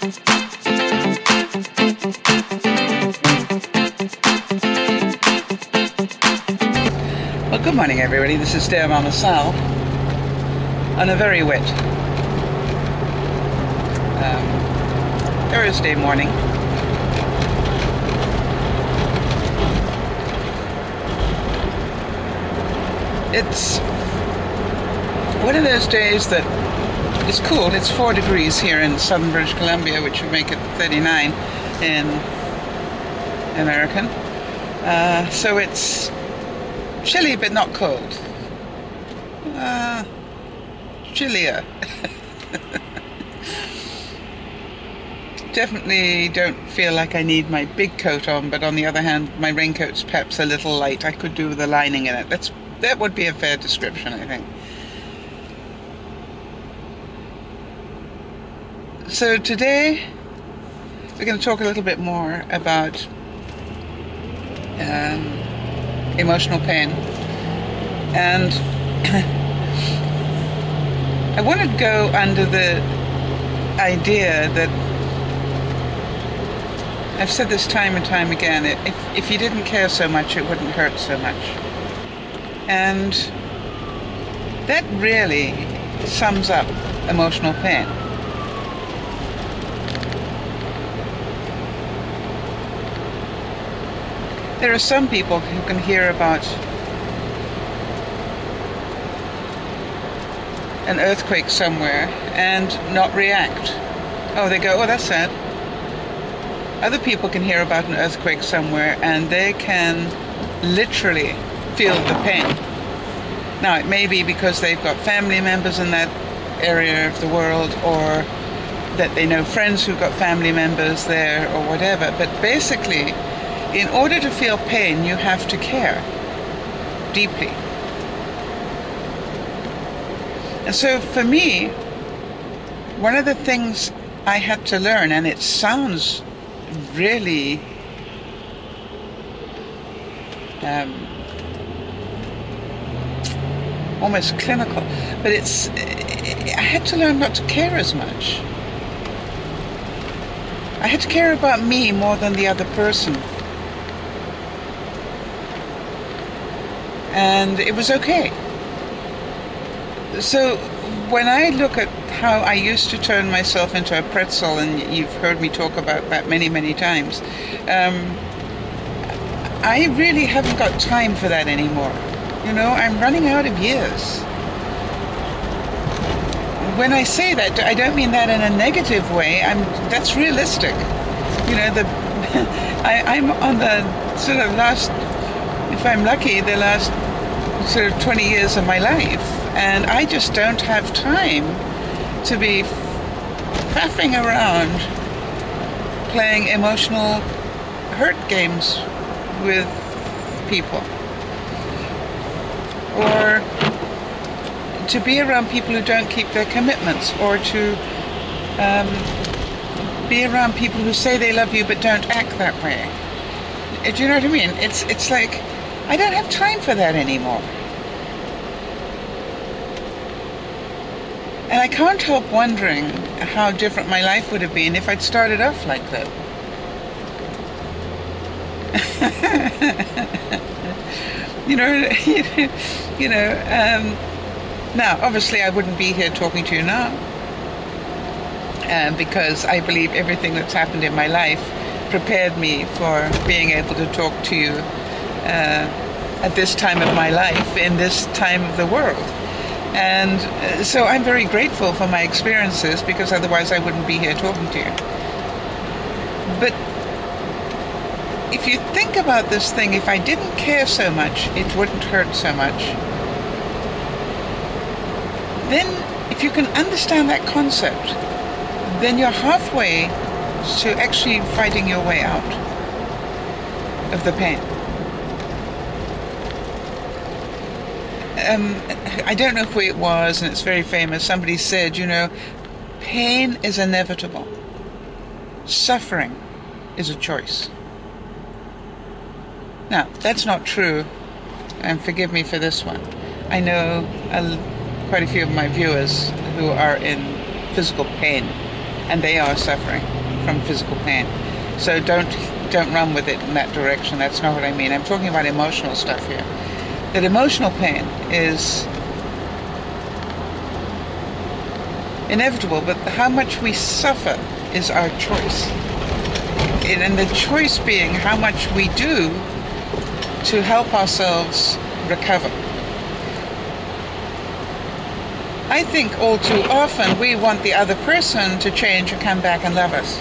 Well, good morning everybody, this is DearMamaSal on a very wet Thursday morning. It's one of those days that is cool. It's 4 degrees here in southern British Columbia, which would make it 39 in American. So it's chilly but not cold. Chillier. Definitely don't feel like I need my big coat on, but on the other hand, my raincoat's perhaps a little light. I could do with a lining in it. That would be a fair description, I think. So today we're going to talk a little bit more about emotional pain, and I want to go under the idea that I've said this time and time again, if you didn't care so much, it wouldn't hurt so much. And that really sums up emotional pain. There are some people who can hear about an earthquake somewhere and not react. Oh, they go, oh, that's sad. Other people can hear about an earthquake somewhere and they can literally feel the pain. Now, it may be because they've got family members in that area of the world, or that they know friends who've got family members there, or whatever. But basically, in order to feel pain, you have to care deeply. And so for me, one of the things I had to learn, and it sounds really almost clinical, but I had to learn not to care as much. I had to care about me more than the other person. And it was okay. So when I look at how I used to turn myself into a pretzel, and you've heard me talk about that many, many times, I really haven't got time for that anymore. You know, I'm running out of years. When I say that, I don't mean that in a negative way. That's realistic. You know, I'm on the sort of last, if I'm lucky, the last sort of 20 years of my life, and I just don't have time to be faffing around playing emotional hurt games with people, or to be around people who don't keep their commitments, or to be around people who say they love you but don't act that way. Do you know what I mean? It's like I don't have time for that anymore. And I can't help wondering how different my life would have been if I'd started off like that. Now, obviously I wouldn't be here talking to you now, because I believe everything that's happened in my life prepared me for being able to talk to you at this time of my life, in this time of the world. And so I'm very grateful for my experiences, because otherwise I wouldn't be here talking to you. But if you think about this thing, if I didn't care so much, it wouldn't hurt so much. Then, if you can understand that concept, then you're halfway to actually fighting your way out of the pain. I don't know who it was, and it's very famous. Somebody said, you know, pain is inevitable. Suffering is a choice. Now, that's not true, and forgive me for this one. I know quite a few of my viewers who are in physical pain, and they are suffering from physical pain. So don't run with it in that direction. That's not what I mean. I'm talking about emotional stuff here. That emotional pain is inevitable, but how much we suffer is our choice. And the choice being how much we do to help ourselves recover. I think all too often we want the other person to change and come back and love us.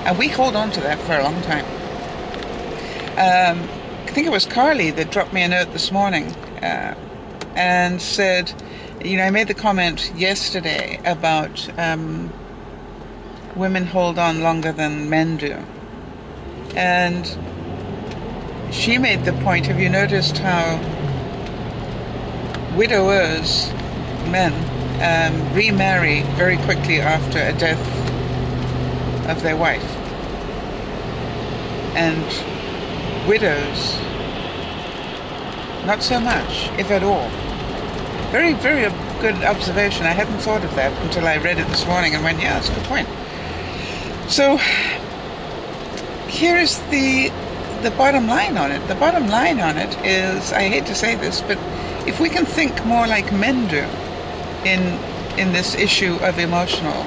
And we hold on to that for a long time. I think it was Carly that dropped me a note this morning and said, you know, I made the comment yesterday about women hold on longer than men do. And she made the point, have you noticed how widowers, men, remarry very quickly after a death of their wife? And widows, not so much, if at all. Very, very good observation. I hadn't thought of that until I read it this morning and went, yeah, that's a good point. So here is the bottom line on it. The bottom line on it is, I hate to say this, but if we can think more like men do in this issue of emotional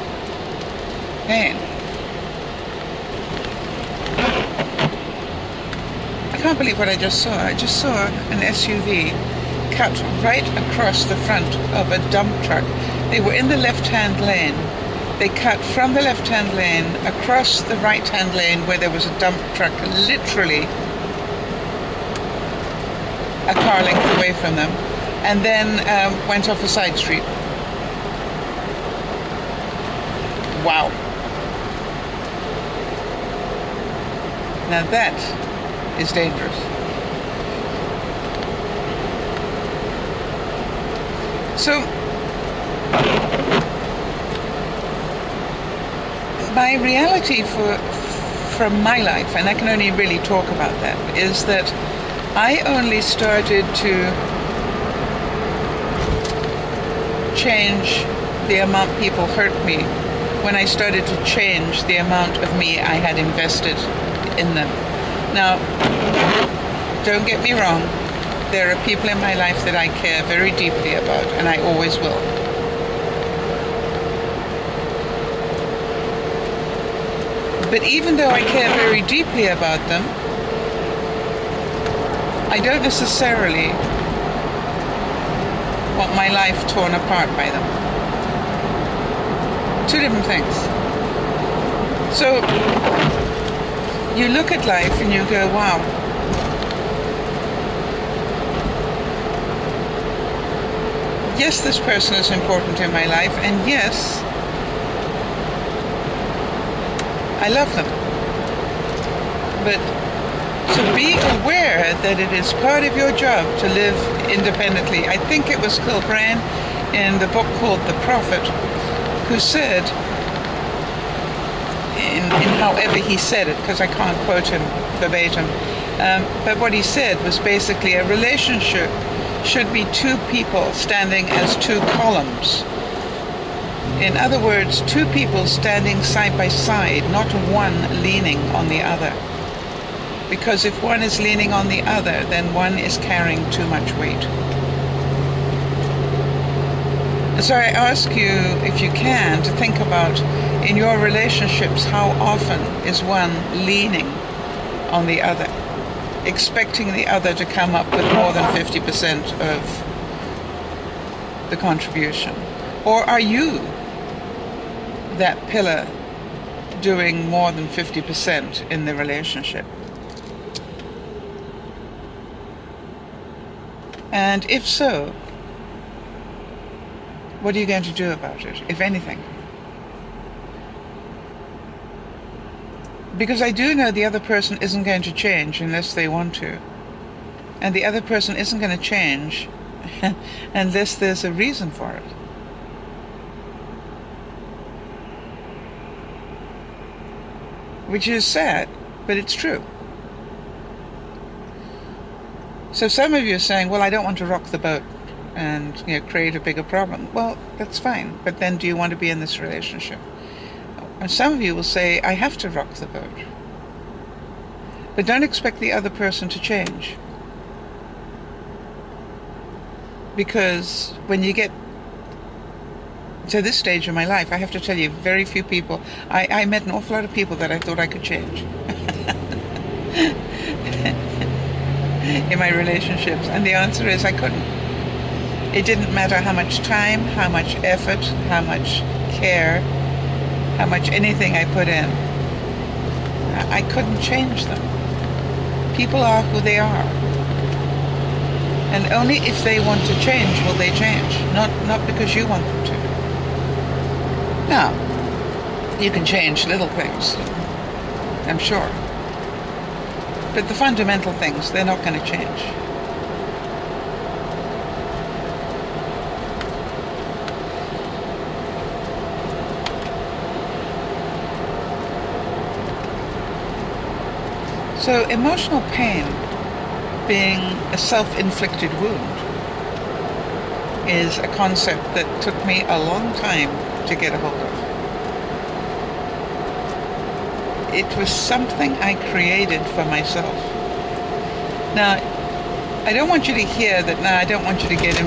pain. I can't believe what I just saw. I just saw an SUV cut right across the front of a dump truck. They were in the left-hand lane. They cut from the left-hand lane across the right-hand lane where there was a dump truck literally a car length away from them, and then went off a side street. Wow. Now that is dangerous. So my reality from my life, and I can only really talk about that, is that I only started to change the amount people hurt me when I started to change the amount of me I had invested in them. Now, don't get me wrong, there are people in my life that I care very deeply about, and I always will. But even though I care very deeply about them, I don't necessarily want my life torn apart by them. Two different things. So you look at life and you go, wow, yes, this person is important in my life, and yes, I love them. But to be aware that it is part of your job to live independently. I think it was Kilbrain in the book called The Prophet who said, in however he said it, because I can't quote him verbatim, but what he said was basically a relationship should be two people standing as two columns. In other words, two people standing side by side, not one leaning on the other. Because if one is leaning on the other, then one is carrying too much weight. So I ask you, if you can, to think about, in your relationships, how often is one leaning on the other, expecting the other to come up with more than 50% of the contribution? Or are you that pillar doing more than 50% in the relationship? And if so, what are you going to do about it, if anything? Because I do know the other person isn't going to change unless they want to. And the other person isn't going to change unless there's a reason for it. Which is sad, but it's true. So some of you are saying, well, I don't want to rock the boat and create a bigger problem. Well, that's fine. But then do you want to be in this relationship? And some of you will say, I have to rock the boat. But don't expect the other person to change. Because when you get to this stage of my life, I have to tell you, very few people, I met an awful lot of people that I thought I could change in my relationships. And the answer is I couldn't. It didn't matter how much time, how much effort, how much care, how much anything I put in. I couldn't change them. People are who they are. And only if they want to change will they change, not because you want them to. Now, you can change little things, I'm sure. But the fundamental things, they're not going to change. So emotional pain, being a self-inflicted wound, is a concept that took me a long time to get a hold of. It was something I created for myself. Now, I don't want you to hear that, now I don't want you to get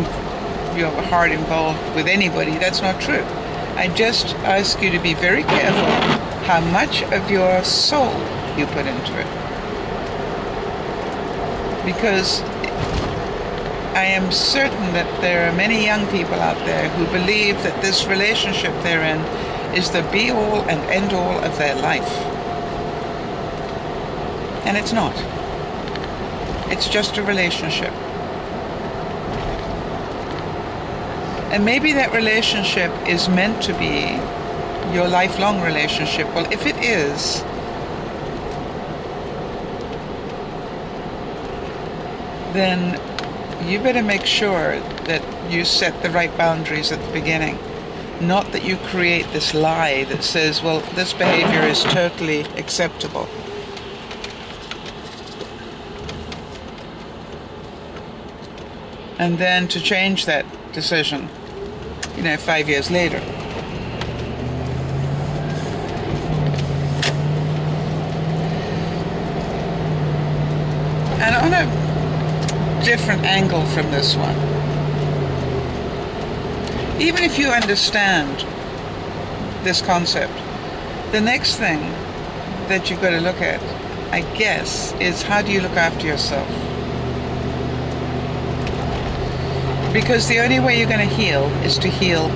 your heart involved with anybody. That's not true. I just ask you to be very careful how much of your soul you put into it. Because I am certain that there are many young people out there who believe that this relationship they're in is the be-all and end-all of their life. And it's not. It's just a relationship. And maybe that relationship is meant to be your lifelong relationship. Well, if it is, then you better make sure that you set the right boundaries at the beginning. Not that you create this lie that says, well, this behavior is totally acceptable. And then to change that decision, 5 years later. And on a different angle from this one, even if you understand this concept, the next thing that you've got to look at, I guess, is how do you look after yourself? Because the only way you're going to heal is to heal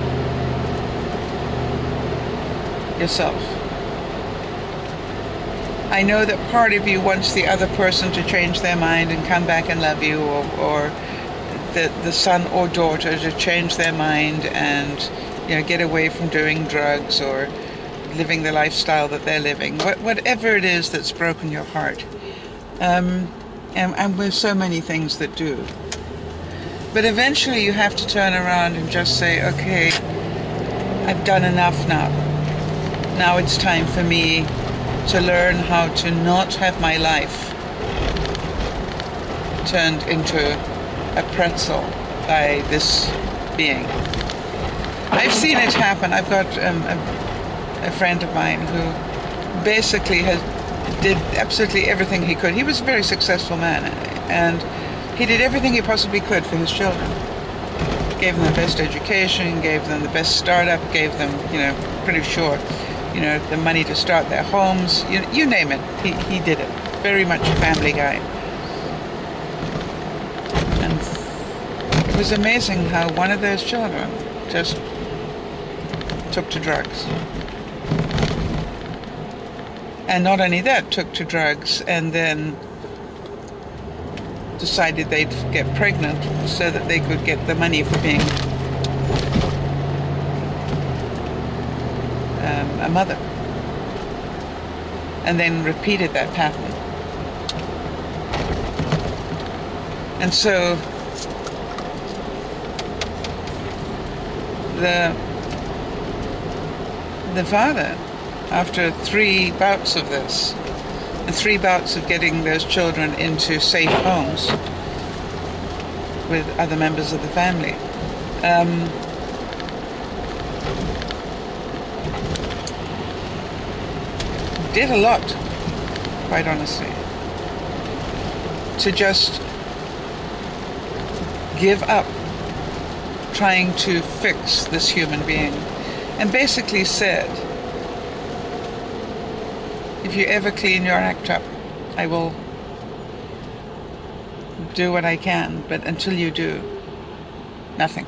yourself. I know that part of you wants the other person to change their mind and come back and love you, or the son or daughter to change their mind and get away from doing drugs or living the lifestyle that they're living. Whatever it is that's broken your heart. And with so many things that do. But eventually you have to turn around and just say, okay, I've done enough now. Now it's time for me to learn how to not have my life turned into a pretzel by this being. I've seen it happen. I've got a friend of mine who basically did absolutely everything he could. He was a very successful man, and he did everything he possibly could for his children. Gave them the best education, gave them the best startup, gave them, pretty sure, the money to start their homes, you name it. He did it. Very much a family guy. And it was amazing how one of those children just took to drugs. And not only that, took to drugs and then decided they'd get pregnant so that they could get the money for being a mother, and then repeated that pattern. And so the father, after 3 bouts of this, and 3 bouts of getting those children into safe homes with other members of the family, did a lot, quite honestly, to just give up trying to fix this human being, and basically said, if you ever clean your act up, I will do what I can, but until you do, nothing.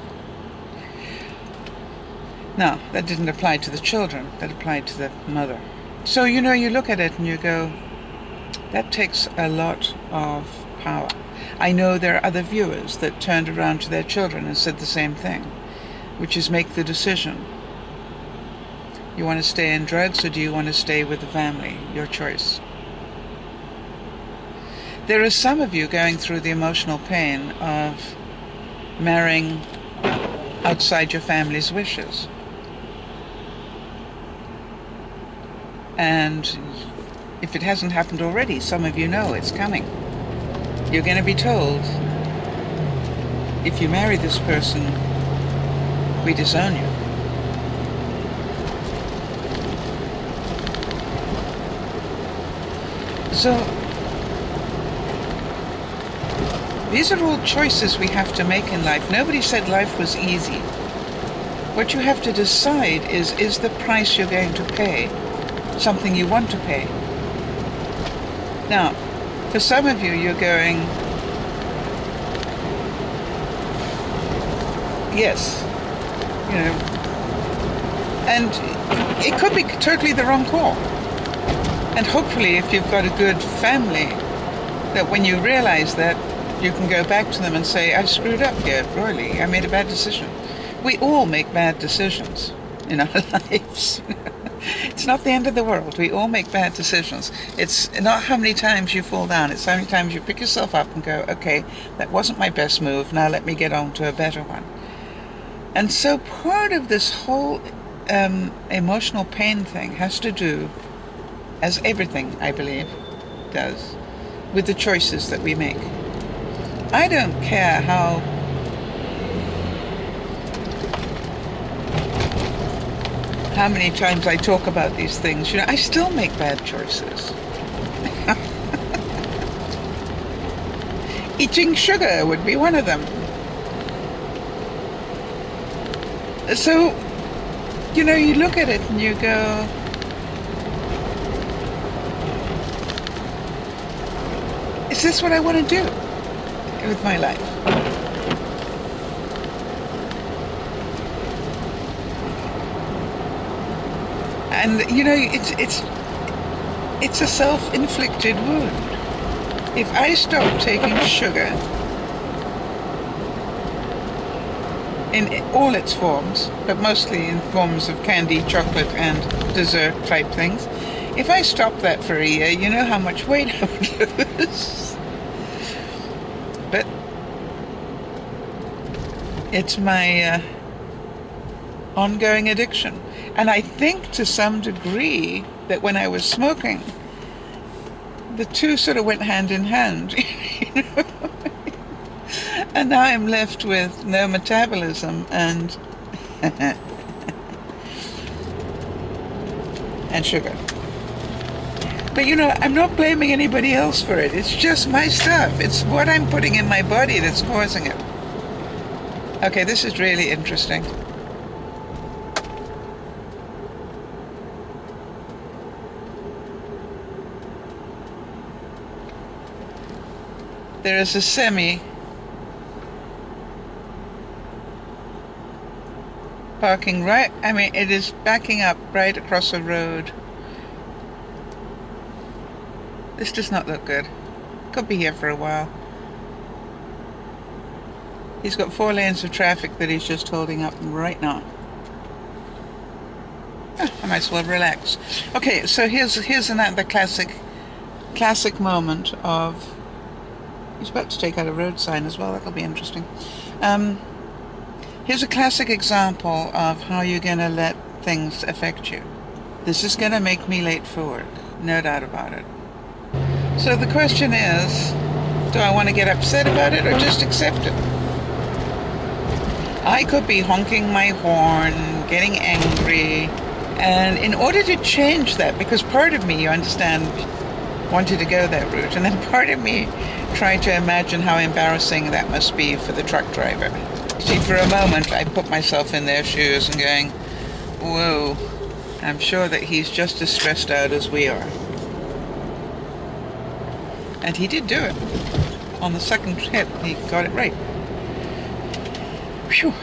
Now, that didn't apply to the children, that applied to the mother. So, you know, you look at it and you go, that takes a lot of power. I know there are other viewers that turned around to their children and said the same thing, which is make the decision. You want to stay in drugs, or do you want to stay with the family? Your choice. There are some of you going through the emotional pain of marrying outside your family's wishes. And if it hasn't happened already, some of you know it's coming. You're going to be told, if you marry this person, we disown you. So, these are all choices we have to make in life. Nobody said life was easy. What you have to decide is the price you're going to pay something you want to pay? Now, for some of you, you're going, yes, you know, and it could be totally the wrong call. And hopefully, if you've got a good family, that when you realize that, you can go back to them and say, I screwed up here, royally. I made a bad decision. We all make bad decisions in our lives. It's not the end of the world. We all make bad decisions. It's not how many times you fall down. It's how many times you pick yourself up and go, okay, that wasn't my best move. Now let me get on to a better one. And so part of this whole emotional pain thing has to do, as everything, I believe, does, with the choices that we make. I don't care how many times I talk about these things, you know, I still make bad choices. Eating sugar would be one of them. So, you know, you look at it and you go, is this what I want to do with my life? And you know, it's a self-inflicted wound. If I stop taking sugar in all its forms, but mostly in forms of candy, chocolate, and dessert type things, if I stop that for a year, you know how much weight I would lose. But it's my ongoing addiction. And I think to some degree that when I was smoking, the two sort of went hand in hand, you know? And now I'm left with no metabolism and and sugar. But you know, I'm not blaming anybody else for it. It's just my stuff. It's what I'm putting in my body that's causing it. Okay, this is really interesting. There is a semi parking right, I mean, it is backing up right across a road. This does not look good. Could be here for a while. He's got 4 lanes of traffic that he's just holding up right now. Oh, I might as well relax. Okay, so here's another classic moment of. He's about to take out a road sign as well. That'll be interesting. Here's a classic example of how you're going to let things affect you. This is going to make me late for work. No doubt about it. So the question is, do I want to get upset about it or just accept it? I could be honking my horn, getting angry, And in order to change that, because part of me, you understand, wanted to go that route, and then part of me tried to imagine how embarrassing that must be for the truck driver. See, for a moment I put myself in their shoes and going, whoa, I'm sure that he's just as stressed out as we are. And he did do it. On the second hit, he got it right. Phew.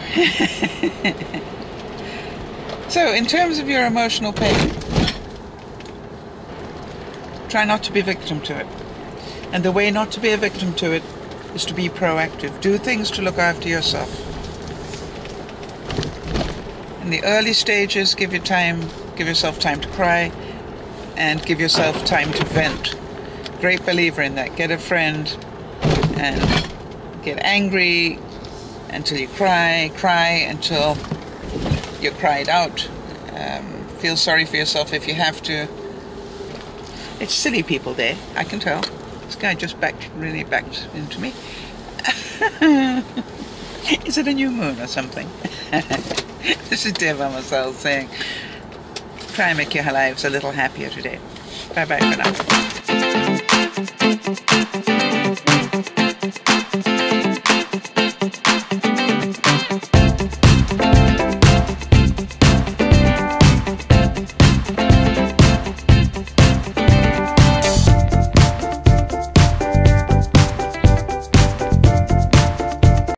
So, in terms of your emotional pain, try not to be a victim to it. And the way not to be a victim to it is to be proactive. Do things to look after yourself. In the early stages, give yourself time to cry, and give yourself time to vent. Great believer in that. Get a friend and get angry until you cry until you're cried out. Feel sorry for yourself if you have to. It's Silly People Day, I can tell. This guy just really backed into me. Is it a new moon or something? This is DearMamaSal saying, try and make your lives a little happier today. Bye bye for now.